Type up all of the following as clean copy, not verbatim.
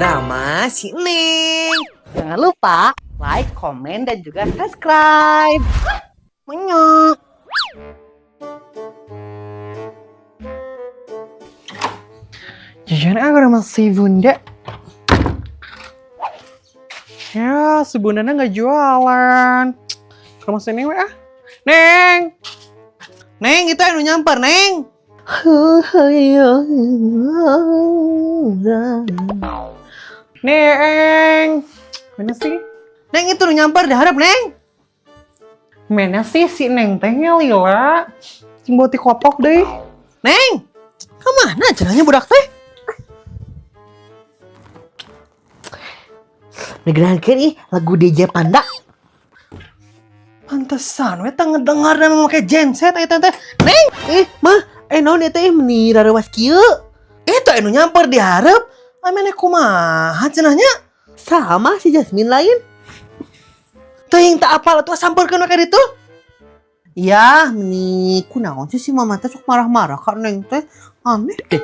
drama si Neng. Jangan lupa like, komen, dan juga subscribe. Menyok. Jajan aku sama si Bunda. Ya, si Bundanya nggak jualan. Ke rumah si Neng, ah. Neng! Neng, itu yang nyamper, Neng! Neng! Mana sih? Neng, itu nyamper, diharap, Neng! Mana sih si Neng tehnya, Lila? Cimboti kopok deh. Neng! Kemana jalannya budak teh? Ngedengarkan lagu DJ Panda. Pantesan, we tak ngedengar dan memakai genset, tante. Neng, mah, naon eta meni rarawas kieu. Itu anu nyamper diharap. Amene kumaha cenahnya? Sama si Jasmine lain. Teuing tak apal atuh sampeurkeun we ka ditu. Ya, meni kunaon sih si mama teh sok marah-marah ka Neng teh. Aneh deh.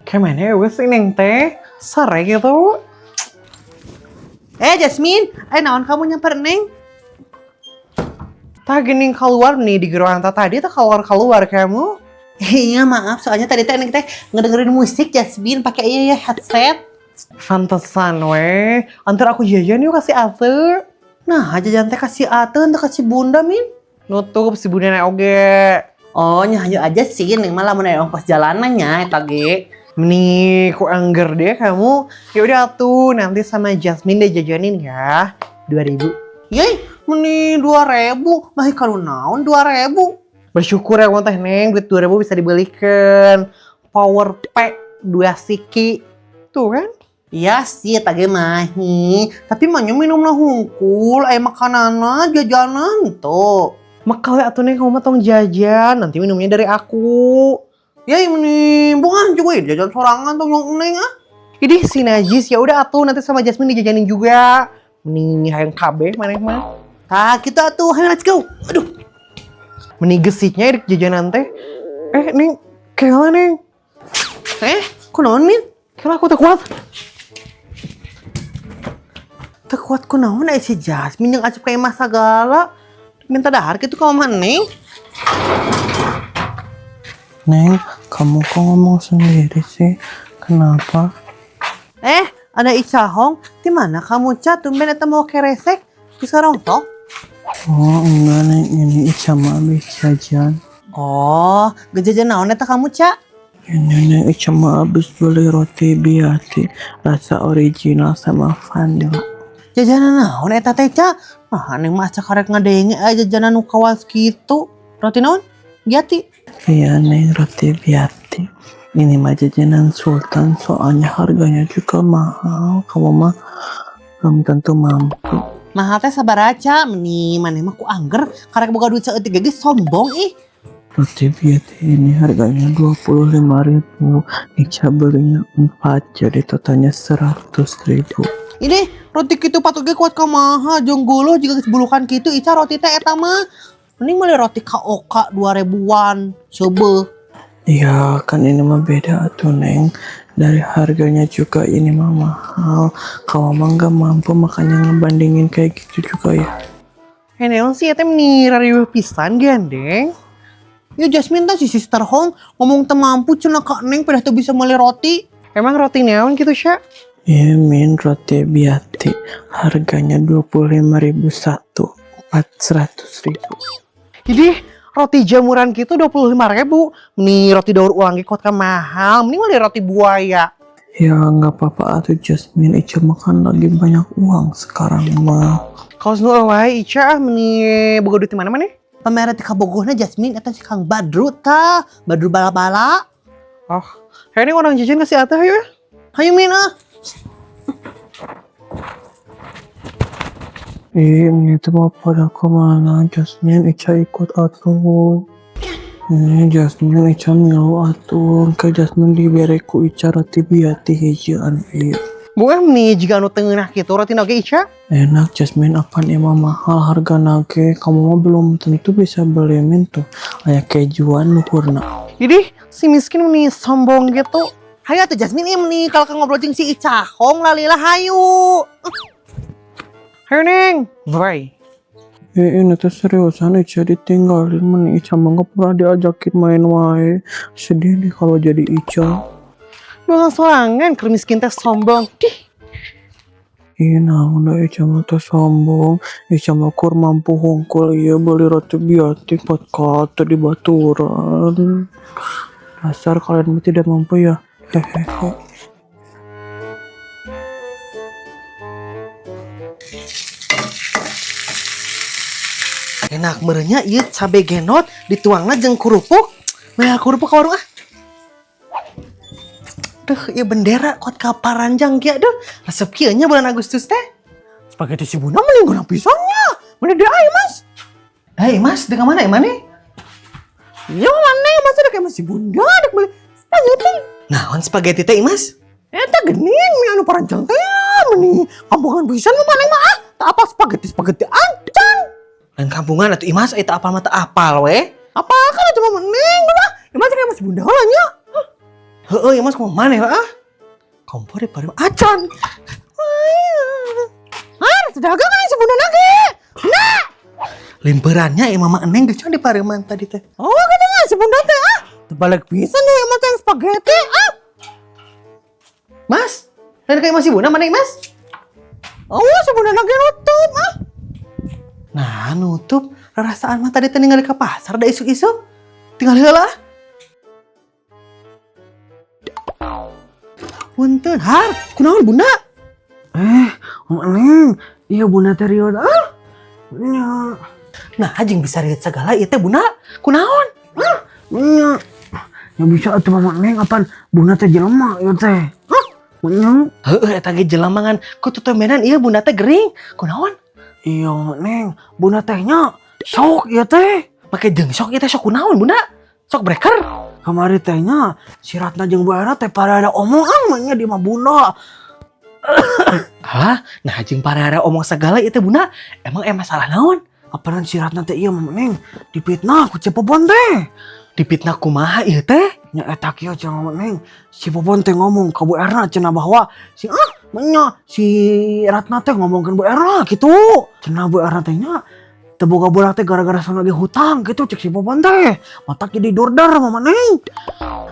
Kemana we si Neng teh? Sare gitu. Jasmine, naon kamu nyamper Neng? Tak gening keluar nih di gerohan tadi tak keluar kamu. Iya maaf, soalnya tadi teh Neng teh ngedengerin musik Jasmine pakai headset. Pantesan we. Antar aku jajan yuk kasih Ate. Nah, jajan teh kasih Ate, teu kasih Bunda Min. Nutup si Bunda oge. Oh, nyahayu aja sih Neng malah mun ongkos jalanannya eta ge. Nih, ku angger deh kamu. Ya udah tuh, nanti sama Jasmine deh jajanin ya. 2.000. Yeay, meni 2.000. Mah kalau naon 2.000. Bersyukur ya teh Neng, duit 2.000 bisa dibelikan power pack 2 siki. Tuh kan? Iya sih, tage mahi. Tapi mahnya minumna hungkul, makanana, jajanan tuh. Makal ya tuh Neng, kamu mah tong jajan. Nanti minumnya dari aku. Ya ini bukan juga jajan sorangan tuh yang Neng ah. Ini si Najis, ya udah atuh nanti sama Jasmine dijajanin juga. Mending hayang kabeh maneh mah. Tah kita tuh, ayo let's go. Aduh. Mending gesitnya di jajanan teh. Neng, kela Neng. Kunaon Min? Kela aku tak kuat. Tak kuat kunaon si Jasmine yang asup kayak masa segala. Minta dahar gitu ka mah Neng. Neng, kamu kok ngomong sendiri sih? Kenapa? Ada Icahong. Di mana kamu Ca? Tumben eta mau keresek. Bisa rongtok? Oh, enggak Neng, ini Ica mah habis jajan. Oh, gejajan naon eta kamu Ca? Ini Neng, Ica mah habis beli roti biati rasa original sama vanilla. Jajanan naon eta teh Ca? Nah, Neng mah acak karek ngadenge aja jajanan nu kawas gitu. Roti naon? Biati. Iya Neng, roti biati. Ini mah jajanan sultan, soalnya harganya juga mahal. Kamu mah belum tentu mampu. Mahal teh sabar aja, meni maneh mah ku angger karek boga duit saeutik ge sombong ih. Roti biati ini harganya 25.000. Ica belinya 4, jadi totalnya 100.000. Ini roti kitu patut ge kuat kumaha jeung geuleuh jiga geus bulukan kitu Ica roti teh eta mah. Mending meuli roti KOK 2.000-an seubeuh. Iya kan ini mah beda tuh Neng. Dari harganya juga ini mah mahal. Kalau mah gak mampu makanya ngebandingin kayak gitu juga ya. Neon sih eta meni rariweuh pisan gandeng. Ya Jasmine teh si Sister Hong ngomong teu mampu cenah ka Neng pada teu bisa meuli roti. Emang roti neon gitu Sya? Iya Min, roti biati. Harganya 25.000 satu. 100.000. Jadi roti jamuran gitu 25.000. Nih roti daur ulang kuat kan mahal. Mending malah roti buaya. Ya nggak apa-apa atuh Jasmine. Ica makan lagi banyak uang sekarang mah. Kalau semua wae Ica meni boga duit mana mana? Pamere teh kabogohna Jasmine eta si Kang Badru tah. Badru bala-bala. Oh, kayaknya orang jajan kasih Atah ya. Hayu Min ah. Itu mau pada kemana? Jasmine Ica ikut atuh. Jasmine Ica milu atuh. Ke Jasmine dibere ku Ica roti biati hijauan ieu. Bukan nih jika anu tengah gitu roti nage Ica. Enak Jasmine akan emang mahal harga nage. Kamu mah belum tentu bisa beli min tuh. Aya kejuan luhurna. Jadi si miskin nih sombong gitu. Hayu atuh Jasmine im nih kalau ngobrol jeung si Ica Hong lalilah hayu. Hayu Neng. Bye. Ini teh seriusan Ica ditinggalin men Ica mah gak pernah diajakin main wae. Sedih nih kalau jadi Ica. Lu sorangan keur miskin teh sombong. Dih. Ih naon da Ica mah teh sombong. Ica mah kur mampu hungkul ieu beli roti biatik 4 kata di baturan. Dasar kalian mah tidak mampu ya. Hehehe. Enak merenya ieu cabe genot dituangna jeung kurupuk. Maya kurupuk ka warung ah. Duh, ieu bendera kuat ka paranjang kieu duh. Resep kieu nya bulan Agustus teh. Spaghetti si Bunda mending guna pisangnya. Mana dia aya, Mas? Mas, dek mana ya mana? Ya mana Mas dek Mas si Bunda dek beli spaghetti. Naon spaghetti teh, Mas? Eta geuning mie anu paranjang teh meni kampungan pisan mah maneh mah ah. Tak apa spaghetti ancan. Lain kampungan atuh Imas eta apal mata apal we. Apa kan cuma mending udah. Imas kayak Mas Bunda lah nya. Heeh, Imas kumaha maneh ah. Kompor di parem acan. Sedagang kan si Bunda lagi. Nah. Limperannya mama eneng geus di pareman tadi teh. Oh, gitu mah si Bunda teh ah. Terbalik pisan deh emang teh spaghetti ah. Mas, lain kayak masih Bunda mana Mas? Oh, si Bunda lagi nutup ah. Nah, nutup rasaan mah tadi teh ningali ka pasar da isuk-isuk. Tinggal heula. Punten, har, kunaon Bunda? Neng, iya Bunda teh rieu ah. Nya. Nah, anjing bisa lihat segala ieu teh Bunda. Kunaon? Nya. Ya bisa atuh Mama Neng apaan Bunda teh jelema ieu teh. Nya. Heeh, eta ge jelema ngan ku tutembenan ieu Bunda teh gering. Kunaon? Iya Neng, Bunda tehnya sok ieu teh. Make jeung sok ieu teh sok kunaon Bunda? Sok breaker. Kamari tehnya si Ratna jeung Bu Era teh pada ada omongan mah nya di mah Bunda. Alah, nah jeung parara omong segala ieu teh Bunda. Emang masalah naon? Apaan si Ratna teh ieu Mama Neng dipitnah ku Cepopon teh. Dipitnah kumaha ieu teh? Nya eta kieu cenah Mama Neng. Si Popon teh ngomong ka Bu Erna cenah bahwa si Ratna teh ngomongkeun Bu Erna gitu. Cenah Bu Erna teh nya teu boga bola teh gara-gara sana ge hutang gitu cek si Popon teh. Matak jadi dordar Mama Neng.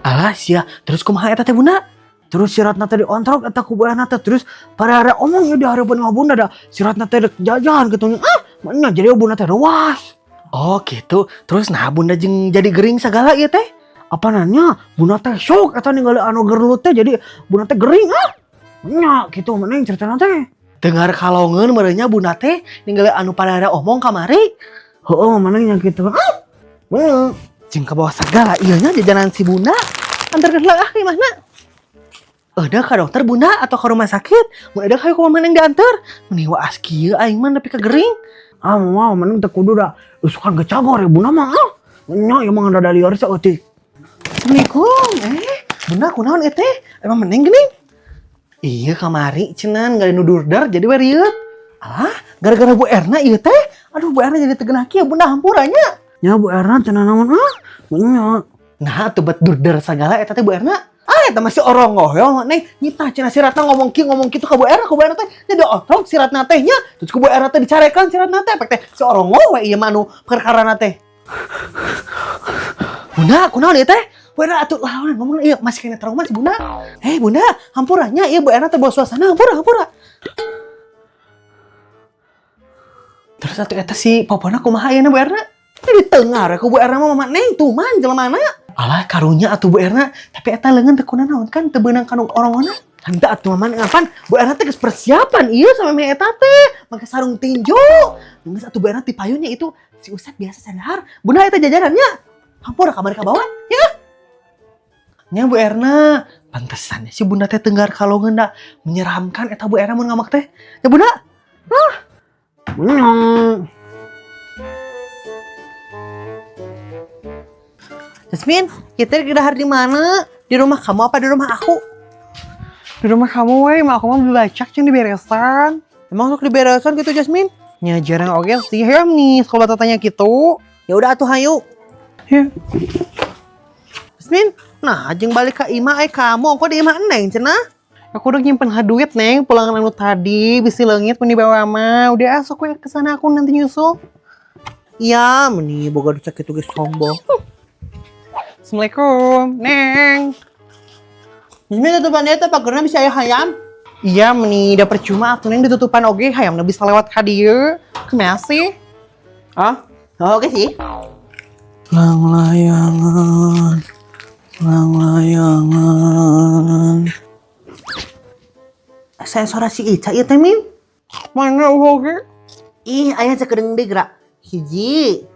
Alah sia, terus kumaha eta teh Bunda? Terus si Ratna teh diontrok eta ku Bu Erna teh terus parara omong ya di hareupeun mah Bunda da si Ratna teh dek jajan gitu nya. Nya jadi Bunda teh ruas. Oh gitu. Terus nah Bunda jeung jadi gering segala ieu teh? Apa nanya Bunda teh syok eta ningali anu gerlut teh jadi Bunda teh gering ah. Nya gitu Mama Neng ceritana teh. Dengar kalongeun merenya Bunda teh ningali anu parara omong kamari. Heeh Mama Neng nya gitu. Bener. Jeung ka bawah segala ieu nya jajanan si Bunda. Antarkeun heula ah imahna. Eueuh ka dokter Bunda atau ka rumah sakit? Mun eueuh hayu ku Mama Neng diantar. Meni waas kieu aing mah nepi ka gering. Ah mau Mama Neng teh kudu da usukan gecagor ya Bunda mah. Nya emang ada liar saeutik. Assalamualaikum. Bunda kunaon ieu teh? Emang meneng geuning? Iya kamari cenah gak nudurdar jadi we rieuh. Alah, gara-gara Bu Erna ieu teh. Aduh Bu Erna jadi tegeunah kieu Bunda hampuranya. Nya Bu Erna cenah naon ah? Nya. Nah, teu bet durdar sagala eta teh Bu Erna. Eta masih orongoh neng nyitah cenah si Ratna ngomong kitu ka Bu Erna teh jadi otrok si Ratna teh nya. Terus ku Bu Erna teh dicarekan si Ratna teh pek teh si orongoh we ieu mah anu perkarana teh. Bunda, kunaon ieu teh? Bu Erna atuh lawan ngomong ieu masih kena trauma si Bunda. Bunda, hampurannya ieu Bu Erna teh bawa suasana hampura. Terus atuh eta si popona kumaha ayeuna Bu Erna? Di tengah ku Bu Erna mah Mama Neng tuh man jelemana. Alah karunya atuh Bu Erna, tapi eta leungeun teu kunaon naon kan teu beunang kanu orongona. Henteu atuh Mama Neng ngapan Bu Erna teh geus persiapan ieu sama me eta teh, make sarung tinju. Geus atuh Bu Erna ti payunnya itu si Ustad biasa sadahar. Bunda eta jajanannya. Hampura kamari ka bawah, ya. Nya Bu Erna, pantesan si Bunda teh tenggar kalongeun da menyeramkan eta Bu Erna mun ngamak teh. Ya Bunda. Jasmine, kita dahar di mana? Di rumah kamu apa di rumah aku? Di rumah kamu we, mah aku mah bacak jeung diberesan. Emang sok diberesan gitu Jasmine? Nya jarang oge sih nih, kalau tanya gitu. Ya udah atuh hayu. Ya. Jasmine. Nah, jeung balik ke Ima kamu kok di Ima Neng cenah. Aku udah nyimpen duit Neng, pulangan anu tadi, bisi leungit mun dibawa mah. Udah sok we ke sana aku nanti nyusul. Iya, meni boga duit kitu geus sombong. Assalamualaikum, Neng. Jasmine tutupan dia teh pagerna bisa aya hayam. Iya, meni da percuma atuh Neng ditutupan oge hayamna bisa lewat ka dieu. Kumaha sih? Ah, oke sih. Lang-layangan, lang-layangan. Saya suara si Ica ya Temin. Mana oge? Ih, aya sakedeung deui gerak. 1,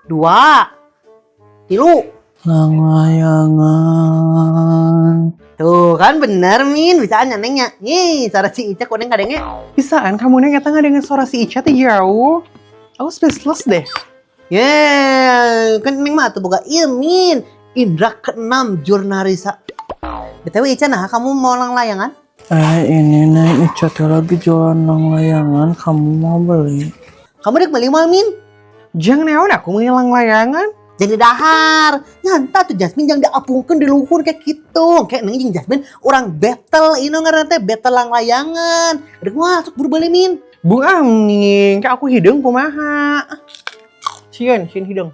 2, 3. Lang-layangan. Tuh kan bener Min, bisaan nengnya. Ih, suara si Ica kok neng kadenge. Bisaan kamu neng eta ngadengen suara si Ica teh jauh. Aku speechless deh. Kan neng mah tuh boga ieu Min. Indra ke-6 jurnalisa. BTW Ica nah kamu mau lang-layangan? Ini Neng Ica teh lagi jualan lang-layangan, kamu mau beli? Kamu dek beli mal Min? Jangan naon aku mau lang-layangan. Jangan didahar. Nyanta tuh Jasmine jangan diapungkeun di luhur kayak gitu. Kayak neng jeung Jasmine orang battle ini ngaranna teh battle lang-layangan. Dek masuk buru beli Min. Bu Amning, kayak aku hidung kumaha. Sieun hidung.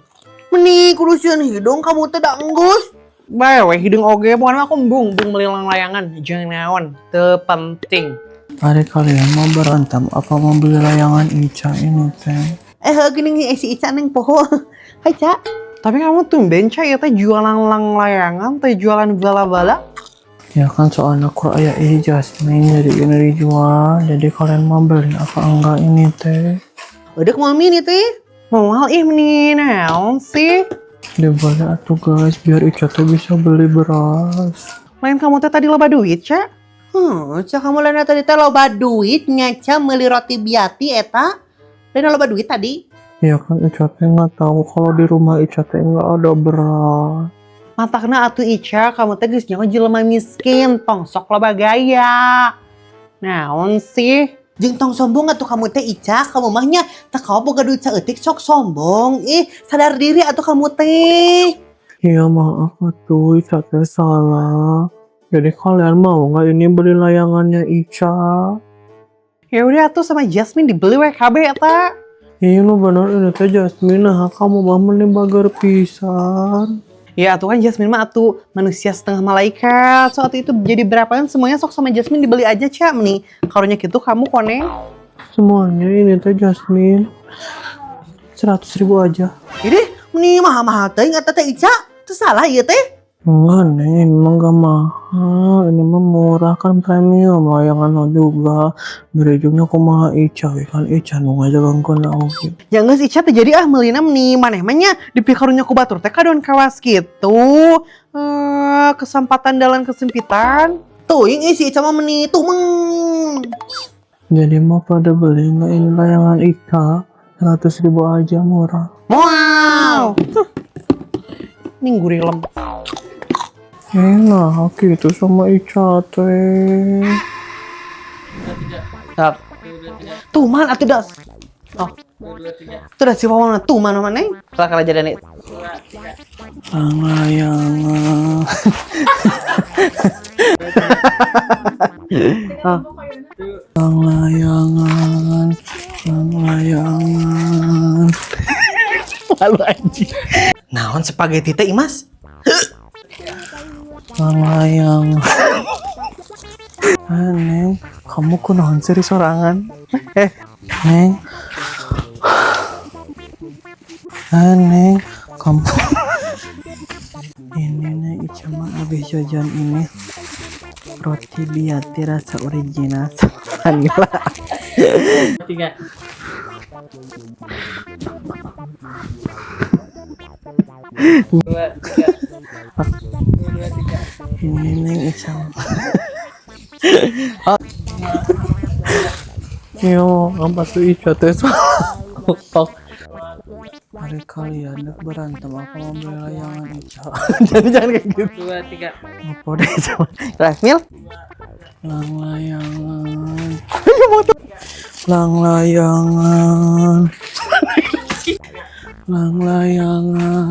Meni kudu sieun hidung kamu teh da enggus. Bae we hidung oge pokona aku embung beli lang-layangan. Jangan naon, teu penting. Adik kalian mau berantem apa mau beli layangan Ica ini teh? Gini si Ica neng poho. Hai Ca. Tapi kamu tumben Ca ya teh jualan lang-layangan, teh jualan bala-bala. Ya kan soalnya kur aya Jasmine jadi ini dijual, jadi kalian mau beli apa enggak ini teh? Udah mau mini teh. Mau ini naon sih? Dibeli atuh guys biar Ica teh bisa beli beras. Lain kamu teh tadi loba duit Ca? Ca kamu lain tadi teh loba duit Ca meuli roti biati eta. Lain loba duit tadi. Ya kan Ica teh nggak tahu kalau di rumah Ica teh nggak ada beras. Matakna atuh Ica, kamu teh geus nyawa jelema miskin, tong sok loba gaya. Naon sih? Jeung tong sombong atuh kamu teh Ica, kamu mah nya teu kawa boga duit saeutik sok sombong. Sadar diri atuh kamu teh. Iya maaf atuh Ica teh salah. Jadi kalian mau nggak ini beli layangannya Ica? Ya udah atuh sama Jasmine dibeli WKB eta. Iya lo bener ini teh Jasmine, nah kamu mah mending bager pisan. Ya atuh kan Jasmine mah atuh manusia setengah malaikat. Saat itu jadi berapaan semuanya sok sama Jasmine dibeli aja Ca nih. Karunya gitu kamu koneng. Semuanya ini teh Jasmine 100.000 aja. Ini meni mahal-mahal teh ngata teh Ica. Itu salah ieu teh. Enggak nih, memang gak mahal. Ini mah murah kan premium. Layangan juga. Berujungnya kumaha Ica. Kan Ica nu ngajagang kena oke. Ya geus Ica teh jadi meulina meni maneh-mah dipikarunya ku batur teh kadoan kawas kitu. Kesempatan dalam kesempitan. Tuh yang si Ica mah meni tumeng. Jadi mau pada beli nggak ini layangan Ica? 100.000 aja murah. Wow. Minggu rilem. Enak gitu sama Ica teh. Tuman atuh das. Oh. Itu dah si Wawan tuman mana nih? Salah aja nih. Lang-layangan. Lang-layangan. Lang-layangan. Lalu anjing. Naon spaghetti teh Imas? Lang-layangan. Neng, kamu kunaon seri sorangan? Neng. Neng, kamu. Ini Neng Ica mah habis jajan ini roti biati rasa original vanilla. 3. Ini Neng Ica. Yo, apa tuh Ica teh hari kalian nak berantem apa mau beli layangan Ica? Jadi jangan kayak gitu. 2, 3. Apa deh sama Rasmil? lang-layangan. Lang-layangan. Lang-layangan.